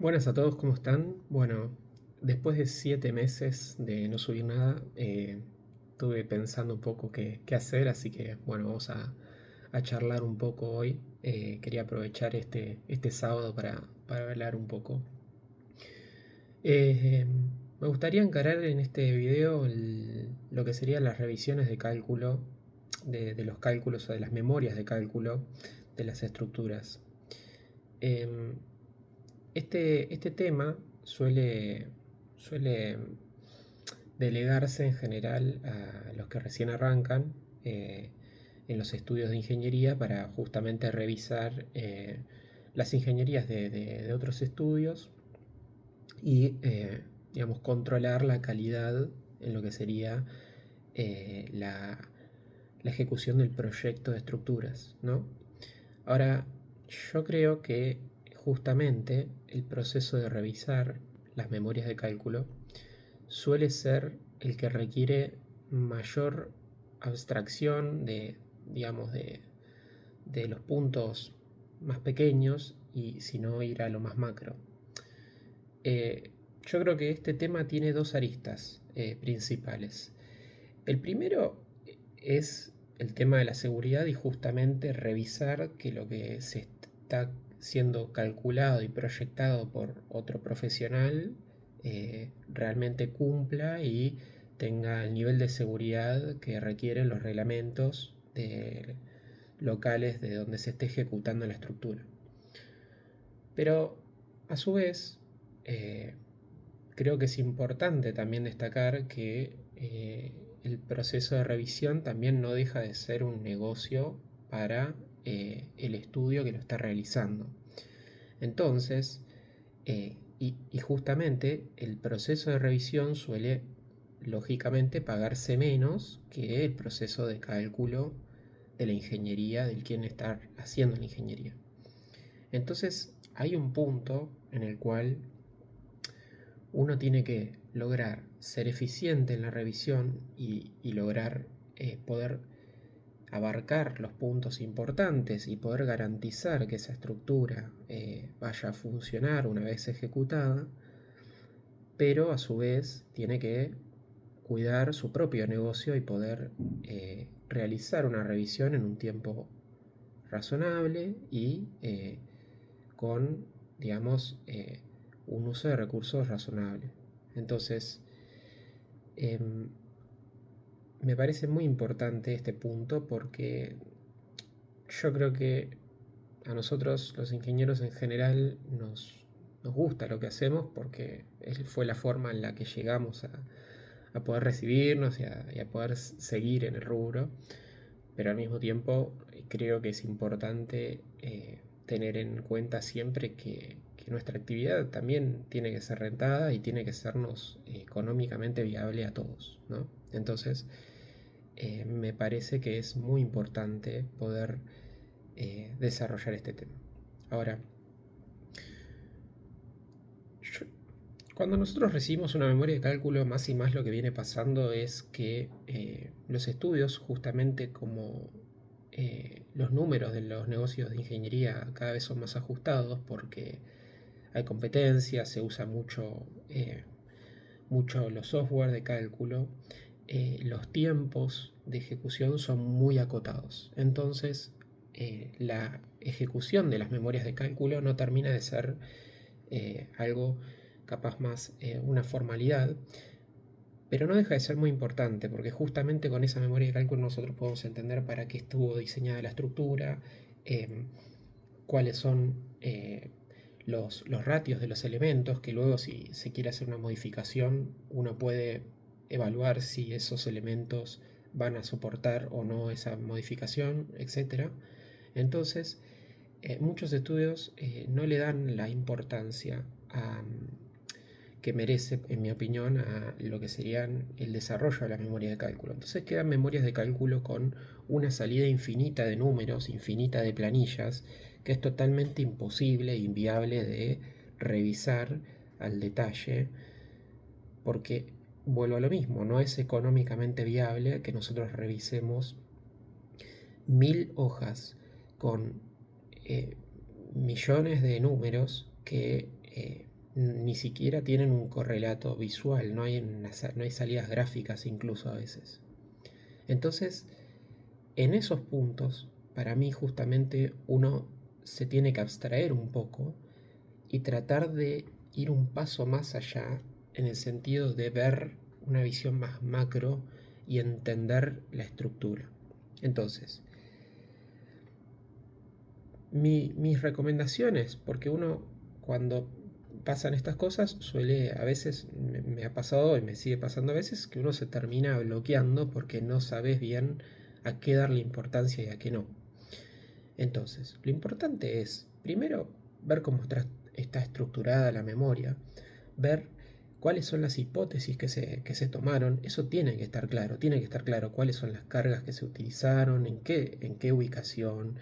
Buenas a todos, ¿cómo están? Bueno, después de 7 meses de no subir nada, estuve pensando un poco qué hacer, así que bueno, vamos a charlar un poco hoy. Quería aprovechar este sábado para hablar un poco. Eh, Me gustaría encarar en este video lo que serían las revisiones de cálculo, de los cálculos o de las memorias de cálculo de las estructuras. Em, este tema suele delegarse en general a los que recién arrancan en los estudios de ingeniería para justamente revisar las ingenierías de otros estudios y, digamos, controlar la calidad en lo que sería la ejecución del proyecto de estructuras, ¿no? Ahora, yo creo que justamente el proceso de revisar las memorias de cálculo suele ser el que requiere mayor abstracción digamos, de los puntos más pequeños y si no ir a lo más macro. Yo creo que este tema tiene dos aristas principales. El primero es el tema de la seguridad y justamente revisar que lo que se está siendo calculado y proyectado por otro profesional realmente cumpla y tenga el nivel de seguridad que requieren los reglamentos locales de donde se esté ejecutando la estructura. Pero a su vez, eh, creo que es importante también destacar que el proceso de revisión también no deja de ser un negocio para el estudio que lo está realizando. Entonces, y justamente el proceso de revisión suele, lógicamente, pagarse menos que el proceso de cálculo de la ingeniería, del quien está haciendo la ingeniería. Entonces, hay un punto en el cual uno tiene que lograr ser eficiente en la revisión y lograr poder abarcar los puntos importantes y poder garantizar que esa estructura vaya a funcionar una vez ejecutada, pero a su vez tiene que cuidar su propio negocio y poder realizar una revisión en un tiempo razonable y con, digamos, un uso de recursos razonable. Entonces, em, me parece muy importante este punto porque yo creo que a nosotros los ingenieros en general nos gusta lo que hacemos porque fue la forma en la que llegamos a poder recibirnos y a poder seguir en el rubro, pero al mismo tiempo creo que es importante tener en cuenta siempre que nuestra actividad también tiene que ser rentada y tiene que sernos económicamente viable a todos, ¿no? Entonces, me parece que es muy importante poder desarrollar este tema. Ahora, yo- cuando nosotros recibimos una memoria de cálculo, más y más lo que viene pasando es que los estudios, justamente como los números de los negocios de ingeniería cada vez son más ajustados porque hay competencia, se usa mucho los software de cálculo, los tiempos de ejecución son muy acotados. Entonces, la ejecución de las memorias de cálculo no termina de ser algo capaz más una formalidad, pero no deja de ser muy importante porque justamente con esa memoria de cálculo nosotros podemos entender para qué estuvo diseñada la estructura, eh, cuáles son los ratios de los elementos, que luego si se quiere hacer una modificación uno puede evaluar si esos elementos van a soportar o no esa modificación, etcétera. Entonces, muchos estudios no le dan la importancia que merece, en mi opinión, a lo que serían el desarrollo de la memoria de cálculo. Entonces quedan memorias de cálculo con una salida infinita de números, infinita de planillas, que es totalmente imposible e inviable de revisar al detalle, porque vuelvo a lo mismo, no es económicamente viable que nosotros revisemos 1000 hojas con eh, millones de números que ni siquiera tienen un correlato visual, no hay salidas gráficas incluso a veces. Entonces, en esos puntos, para mí justamente uno se tiene que abstraer un poco y tratar de ir un paso más allá en el sentido de ver una visión más macro y entender la estructura. Entonces, mis recomendaciones, porque uno cuando pasan estas cosas suele, a veces me ha pasado y me sigue pasando a veces, que uno se termina bloqueando porque no sabes bien a qué darle importancia y a qué no. Entonces, lo importante es, primero, ver cómo está estructurada la memoria, ver cuáles son las hipótesis que se tomaron. Eso tiene que estar claro cuáles son las cargas que se utilizaron, en qué ubicación,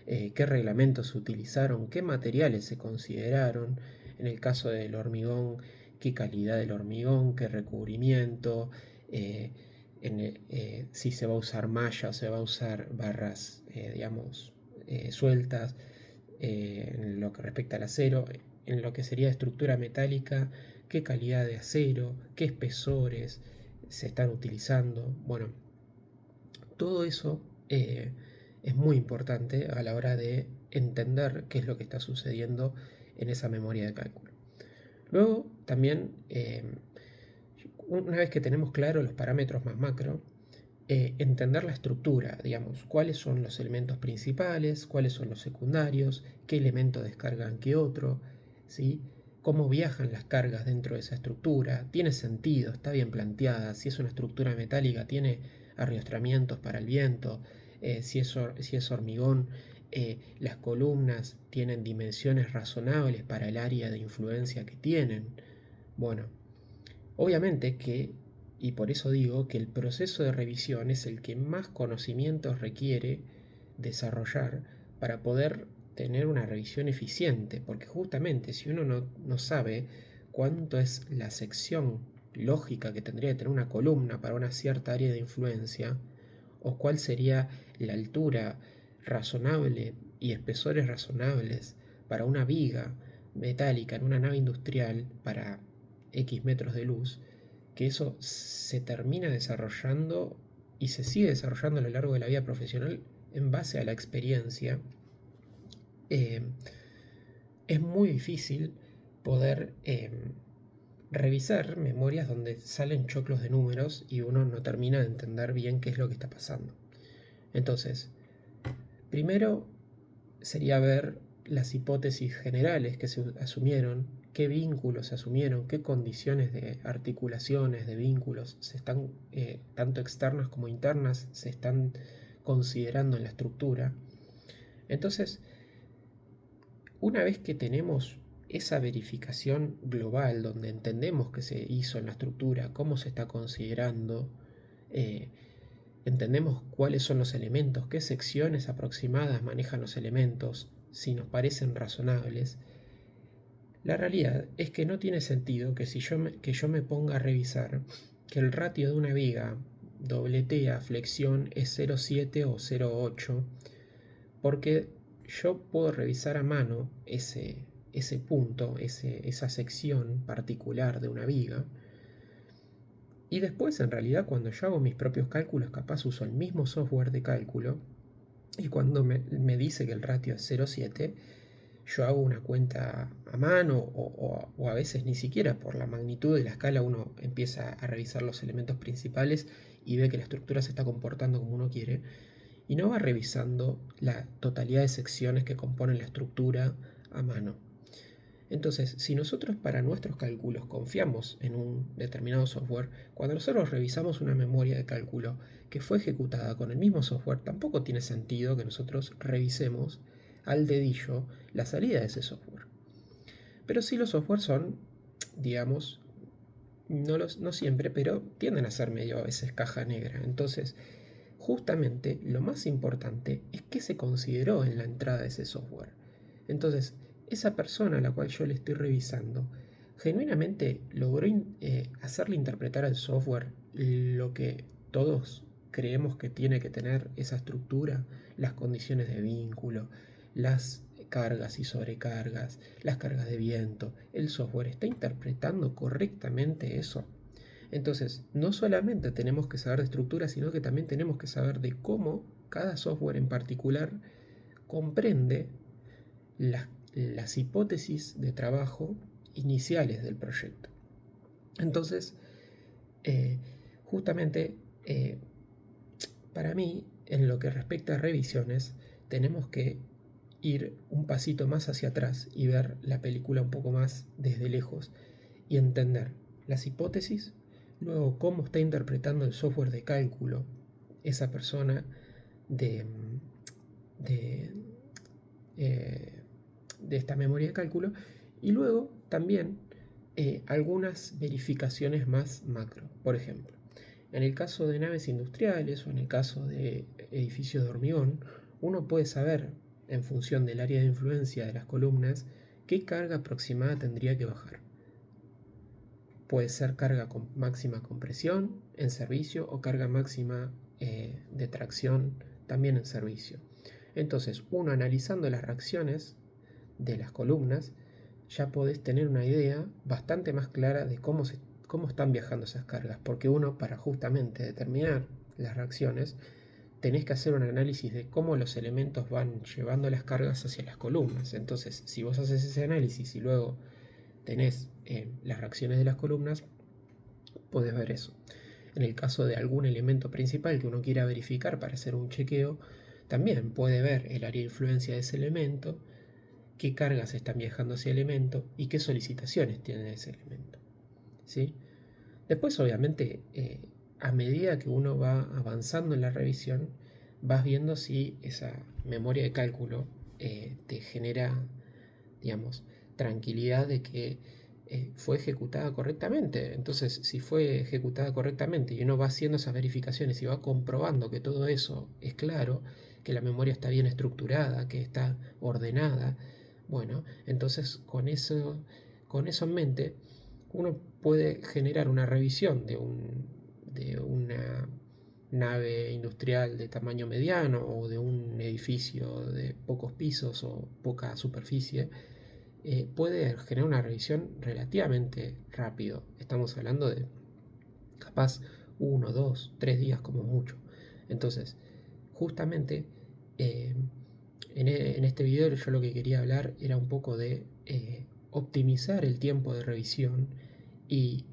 qué reglamentos se utilizaron, qué materiales se consideraron, en el caso del hormigón, qué calidad del hormigón, qué recubrimiento, si se va a usar malla o se va a usar barras, digamos, sueltas, en lo que respecta al acero, en lo que sería estructura metálica, qué calidad de acero, qué espesores se están utilizando. Bueno, todo eso es muy importante a la hora de entender qué es lo que está sucediendo en esa memoria de cálculo. Luego, también, una vez que tenemos claro los parámetros más macro, entender la estructura, digamos, cuáles son los elementos principales, cuáles son los secundarios, qué elemento descargan qué otro, ¿sí? Cómo viajan las cargas dentro de esa estructura, tiene sentido, está bien planteada, si es una estructura metálica tiene arriostramientos para el viento, si es hormigón, las columnas tienen dimensiones razonables para el área de influencia que tienen. Bueno, obviamente que, y por eso digo que el proceso de revisión es el que más conocimientos requiere desarrollar para poder tener una revisión eficiente, porque justamente si uno no sabe cuánto es la sección lógica que tendría que tener una columna para una cierta área de influencia, o cuál sería la altura razonable y espesores razonables para una viga metálica en una nave industrial para X metros de luz, que eso se termina desarrollando y se sigue desarrollando a lo largo de la vida profesional en base a la experiencia, eh, es muy difícil poder revisar memorias donde salen choclos de números y uno no termina de entender bien qué es lo que está pasando. Entonces, primero sería ver las hipótesis generales que se asumieron, qué vínculos se asumieron, qué condiciones de articulaciones, de vínculos se están, tanto externas como internas, se están considerando en la estructura. Entonces, una vez que tenemos esa verificación global donde entendemos qué se hizo en la estructura, cómo se está considerando, eh, entendemos cuáles son los elementos, qué secciones aproximadas manejan los elementos, si nos parecen razonables, la realidad es que no tiene sentido que que yo me ponga a revisar que el ratio de una viga dobletea flexión es 0,7 o 0,8, porque yo puedo revisar a mano ese punto, esa sección particular de una viga, y después en realidad cuando yo hago mis propios cálculos, capaz uso el mismo software de cálculo, y cuando me dice que el ratio es 0,7, yo hago una cuenta a mano o a veces ni siquiera por la magnitud de la escala uno empieza a revisar los elementos principales y ve que la estructura se está comportando como uno quiere y no va revisando la totalidad de secciones que componen la estructura a mano. Entonces, si nosotros para nuestros cálculos confiamos en un determinado software, cuando nosotros revisamos una memoria de cálculo que fue ejecutada con el mismo software, tampoco tiene sentido que nosotros revisemos al dedillo la salida de ese software. Pero sí los softwares son, digamos, no siempre, pero tienden a ser medio a veces caja negra. Entonces, justamente lo más importante es qué se consideró en la entrada de ese software. Entonces, esa persona a la cual yo le estoy revisando, genuinamente logró hacerle interpretar al software lo que todos creemos que tiene que tener esa estructura, las condiciones de vínculo, las cargas y sobrecargas, las cargas de viento, el software está interpretando correctamente eso. Entonces, no solamente tenemos que saber de estructura, sino que también tenemos que saber de cómo cada software en particular comprende las hipótesis de trabajo iniciales del proyecto. Entonces, justamente, para mí, en lo que respecta a revisiones, tenemos que ir un pasito más hacia atrás y ver la película un poco más desde lejos y entender las hipótesis, luego cómo está interpretando el software de cálculo esa persona de, de, de esta memoria de cálculo, y luego también algunas verificaciones más macro. Por ejemplo, en el caso de naves industriales o en el caso de edificios de hormigón, uno puede saber, en función del área de influencia de las columnas, qué carga aproximada tendría que bajar. Puede ser carga con máxima compresión en servicio o carga máxima de tracción también en servicio. Entonces, uno analizando las reacciones de las columnas, ya podés tener una idea bastante más clara de cómo están viajando esas cargas, porque uno, para justamente determinar las reacciones, tenés que hacer un análisis de cómo los elementos van llevando las cargas hacia las columnas. Entonces, si vos haces ese análisis y luego tenés las reacciones de las columnas, podés ver eso. En el caso de algún elemento principal que uno quiera verificar para hacer un chequeo, también puede ver el área de influencia de ese elemento, qué cargas están viajando hacia el elemento y qué solicitaciones tiene ese elemento, ¿sí? Después, obviamente, a medida que uno va avanzando en la revisión, vas viendo si esa memoria de cálculo te genera, digamos, tranquilidad de que fue ejecutada correctamente. Entonces, si fue ejecutada correctamente y uno va haciendo esas verificaciones y va comprobando que todo eso es claro, que la memoria está bien estructurada, que está ordenada, bueno, entonces con eso en mente, uno puede generar una revisión de una nave industrial de tamaño mediano o de un edificio de pocos pisos o poca superficie. Puede generar una revisión relativamente rápido. Estamos hablando de capaz 1, 2, 3 días como mucho. Entonces, justamente en este video yo lo que quería hablar era un poco de optimizar el tiempo de revisión y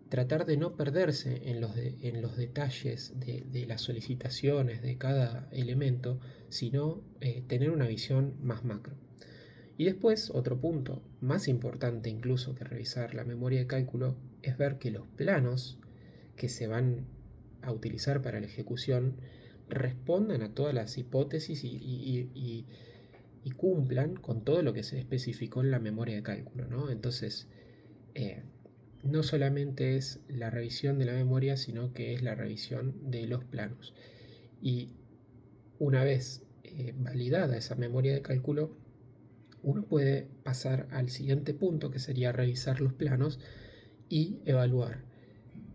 tratar de no perderse en los detalles de las solicitaciones de cada elemento, sino tener una visión más macro. Y después, otro punto, más importante incluso que revisar la memoria de cálculo, es ver que los planos que se van a utilizar para la ejecución respondan a todas las hipótesis y cumplan con todo lo que se especificó en la memoria de cálculo, ¿no? Entonces, no solamente es la revisión de la memoria, sino que es la revisión de los planos. Y una vez validada esa memoria de cálculo, uno puede pasar al siguiente punto, que sería revisar los planos y evaluar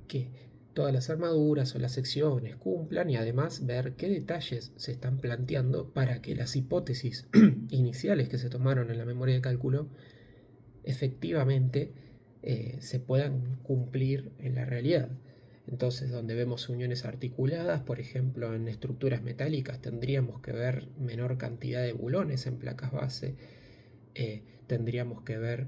que todas las armaduras o las secciones cumplan y además ver qué detalles se están planteando para que las hipótesis iniciales que se tomaron en la memoria de cálculo efectivamente se puedan cumplir en la realidad. Entonces, donde vemos uniones articuladas, por ejemplo, en estructuras metálicas, tendríamos que ver menor cantidad de bulones en placas base. Tendríamos que ver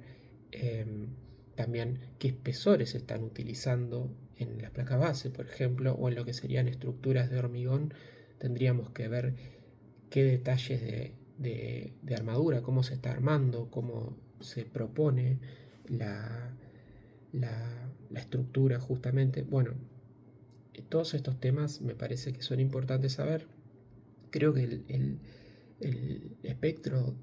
también qué espesores se están utilizando en las placas base, por ejemplo, o en lo que serían estructuras de hormigón. Tendríamos que ver qué detalles de armadura, cómo se está armando, cómo se propone la, la estructura justamente. Bueno, todos estos temas me parece que son importantes saber. Creo que el espectro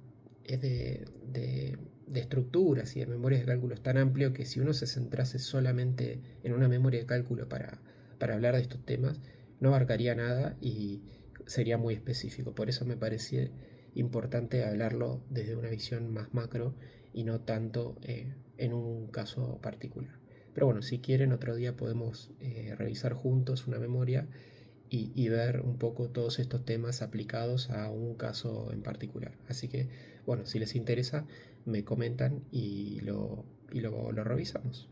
es de estructuras y de memorias de cálculo es tan amplio que si uno se centrase solamente en una memoria de cálculo para hablar de estos temas, no abarcaría nada y sería muy específico. Por eso me parecía importante hablarlo desde una visión más macro y no tanto en un caso particular. Pero bueno, si quieren otro día podemos revisar juntos una memoria y ver un poco todos estos temas aplicados a un caso en particular. Así que, bueno, si les interesa, me comentan y lo revisamos.